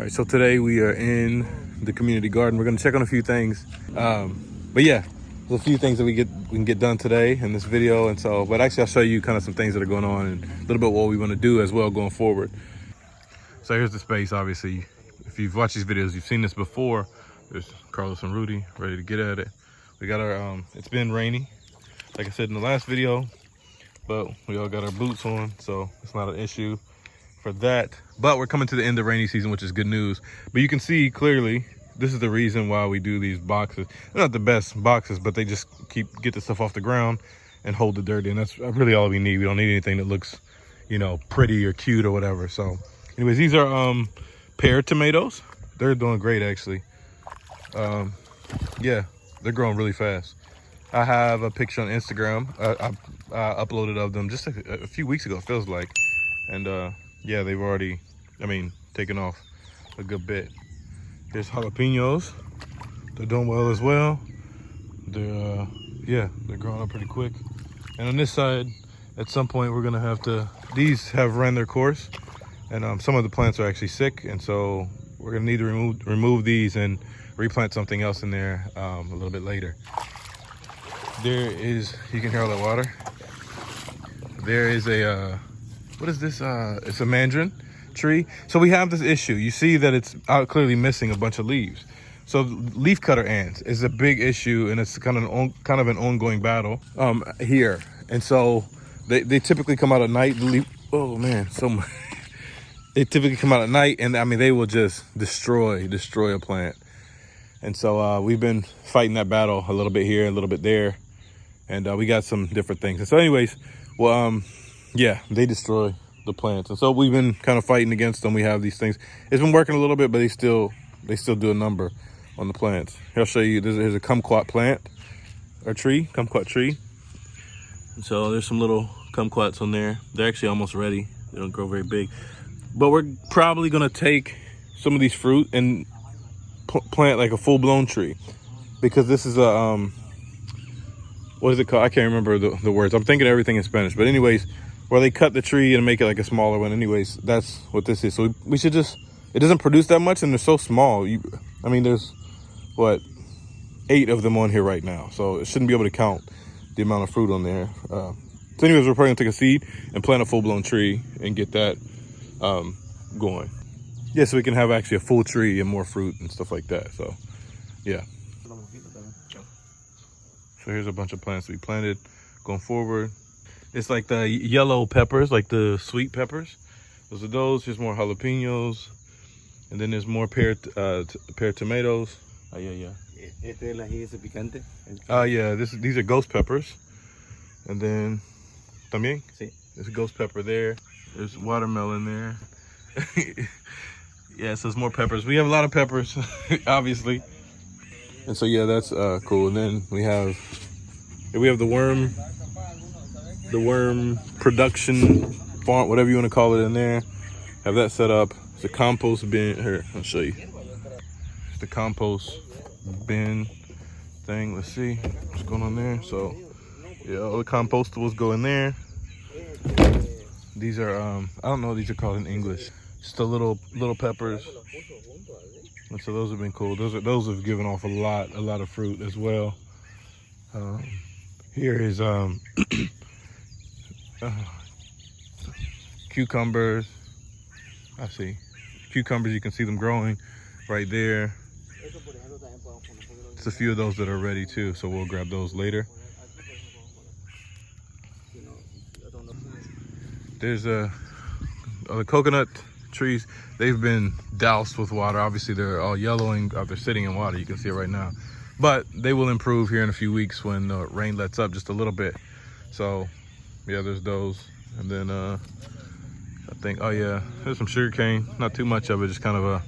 All right, so today we are in the community garden. We're gonna check on a few things. But yeah, there's a few things that we can get done today in this video. And so, but actually I'll show you kind of some things that are going on and a little bit what we wanna do as well going forward. So here's the space, obviously. If you've watched these videos, you've seen this before. There's Carlos and Rudy ready to get at it. We got our, it's been rainy, like I said in the last video, but we all got our boots on, so it's not an issue for that. But we're coming to the end of rainy season, which is good news. But you can see clearly, this is the reason why we do these boxes. They're not the best boxes, but they just get the stuff off the ground and hold the dirt in. That's really all we need. We don't need anything that looks, you know, pretty or cute or whatever. So anyways, these are pear tomatoes. They're doing great, actually. Yeah, they're growing really fast. I have a picture on Instagram. I uploaded of them just a few weeks ago, it feels like. And yeah, they've already, taken off a good bit. Here's jalapenos. They're doing well as well. They're, yeah, they're growing up pretty quick. And on this side, at some point, we're gonna have to, these have ran their course. And some of the plants are actually sick. And so we're gonna need to remove these and replant something else in there a little bit later. There is, you can hear all that water. There is a, what is this? It's a mandarin tree. So we have this issue. You see that it's clearly missing a bunch of leaves. So leaf cutter ants is a big issue, and it's kind of an ongoing battle here. And so they typically come out at night. Oh man, so much. They typically come out at night, and they will just destroy a plant. And so we've been fighting that battle a little bit here, a little bit there, and we got some different things. And so anyways, well, yeah, they destroy the plants. And so we've been kind of fighting against them. We have these things. It's been working a little bit, but they still do a number on the plants. Here, I'll show you, here's a kumquat plant, or tree, kumquat tree. And so there's some little kumquats on there. They're actually almost ready. They don't grow very big. But we're probably gonna take some of these fruit and plant like a full-blown tree, because this is a, what is it called? I can't remember the words. I'm thinking everything in Spanish. But anyways, where they cut the tree and make it like a smaller one. Anyways, that's what this is. So we should just, it doesn't produce that much, and they're so small. There's, what, 8 of them on here right now. So it shouldn't be able to count the amount of fruit on there. So anyways, we're probably gonna take a seed and plant a full-blown tree and get that going. Yeah, so we can have actually a full tree and more fruit and stuff like that. So yeah. So here's a bunch of plants we planted going forward. It's like the yellow peppers, like the sweet peppers. Those are those. Here's more jalapenos. And then there's more pear tomatoes. Oh, yeah. Yeah, these are ghost peppers. And then, también? Sí. There's a ghost pepper there. There's watermelon there. Yeah, so there's more peppers. We have a lot of peppers, obviously. And so yeah, that's cool. And then we have the worm production farm, whatever you want to call it, in there. Have that set up. It's a compost bin. Here, I'll show you. It's the compost bin thing. Let's see what's going on there. So yeah, all the compostables go in there. These are I don't know what these are called in English. Just the little peppers. And so those have been cool. Those have given off a lot of fruit as well. Here is cucumbers. I see cucumbers. You can see them growing right there. There's a few of those that are ready too, so we'll grab those later. There's the coconut trees. They've been doused with water. Obviously they're all yellowing. They're sitting in water. You can see it right now, but they will improve here in a few weeks when the rain lets up just a little bit. So yeah, there's those. And then I think, oh yeah, there's some sugarcane. Not too much of it, just kind of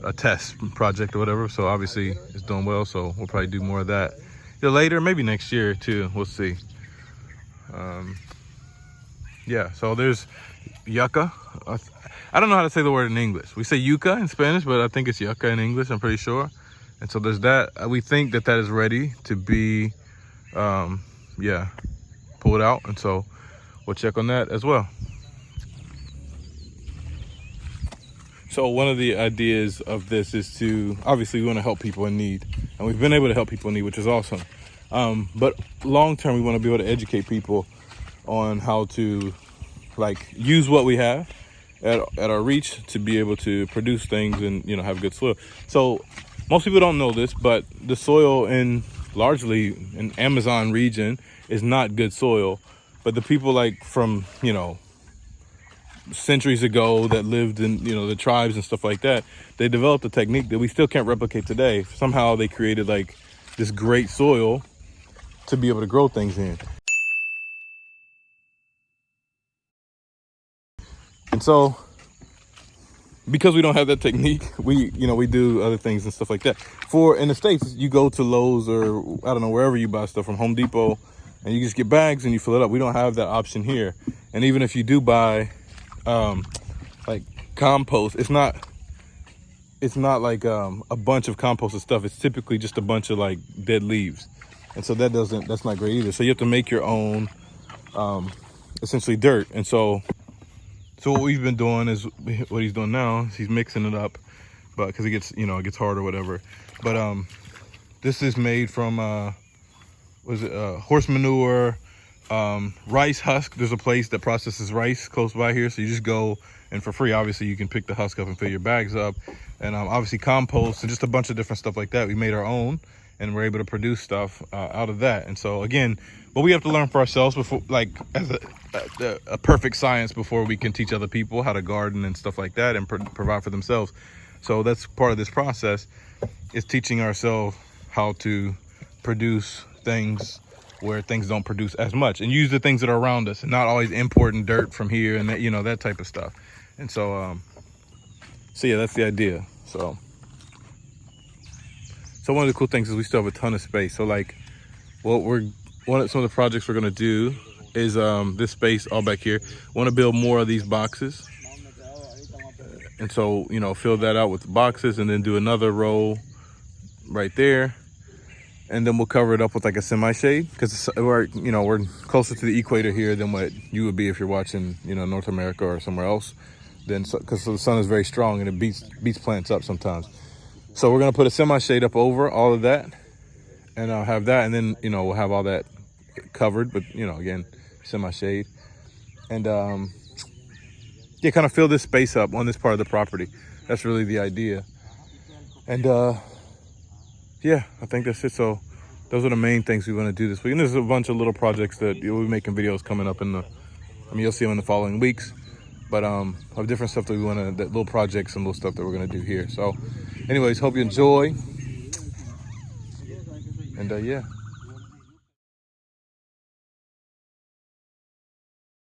a test project or whatever. So obviously it's doing well, so we'll probably do more of that later, maybe next year too. We'll see. Yeah, so there's yucca. I don't know how to say the word in English. We say yucca in Spanish, but I think it's yucca in English, I'm pretty sure. And so there's that. We think that is ready to be, yeah, pulled out. And so we'll check on that as well. So one of the ideas of this is to, obviously we want to help people in need, and we've been able to help people in need, which is awesome. But long term, we want to be able to educate people on how to like use what we have at our reach to be able to produce things and, you know, have good soil. So most people don't know this, but the soil largely in Amazon region is not good soil. But the people like from, you know, centuries ago that lived in, you know, the tribes and stuff like that, they developed a technique that we still can't replicate today. Somehow they created like this great soil to be able to grow things in. And so because we don't have that technique, we do other things and stuff like that. In the States, you go to Lowe's or I don't know, wherever you buy stuff from, Home Depot, and you just get bags and you fill it up. We don't have that option here. And even if you do buy like compost, it's not like a bunch of composted stuff. It's typically just a bunch of like dead leaves, and so that's not great either. So you have to make your own essentially dirt. And so what we've been doing is what he's doing now is he's mixing it up, but because it gets hard or whatever. But this is made from horse manure, rice husk. There's a place that processes rice close by here, so you just go, and for free obviously you can pick the husk up and fill your bags up. And obviously compost and just a bunch of different stuff like that. We made our own, and we're able to produce stuff out of that. And so again, but we have to learn for ourselves before, like as a perfect science, before we can teach other people how to garden and stuff like that and provide for themselves. So that's part of this process, is teaching ourselves how to produce things where things don't produce as much, and use the things that are around us and not always importing dirt from here and that, you know, that type of stuff. And so yeah, that's the idea. So one of the cool things is we still have a ton of space. So like some of the projects we're gonna do is this space all back here. Want to build more of these boxes, and so, you know, fill that out with the boxes, and then do another row right there, and then we'll cover it up with like a semi-shade, because we're closer to the equator here than what you would be if you're watching, you know, North America or somewhere else. Then because the sun is very strong and it beats plants up sometimes. So we're gonna put a semi-shade up over all of that, and I'll have that, and then, you know, we'll have all that covered, but, you know, again, semi-shade. And yeah, kind of fill this space up on this part of the property. That's really the idea. And yeah, I think that's it. So those are the main things we want to do this week. And there's a bunch of little projects that we'll be making videos coming up you'll see them in the following weeks. But of different stuff that little projects and little stuff that we're gonna do here. So anyways, hope you enjoy. And yeah.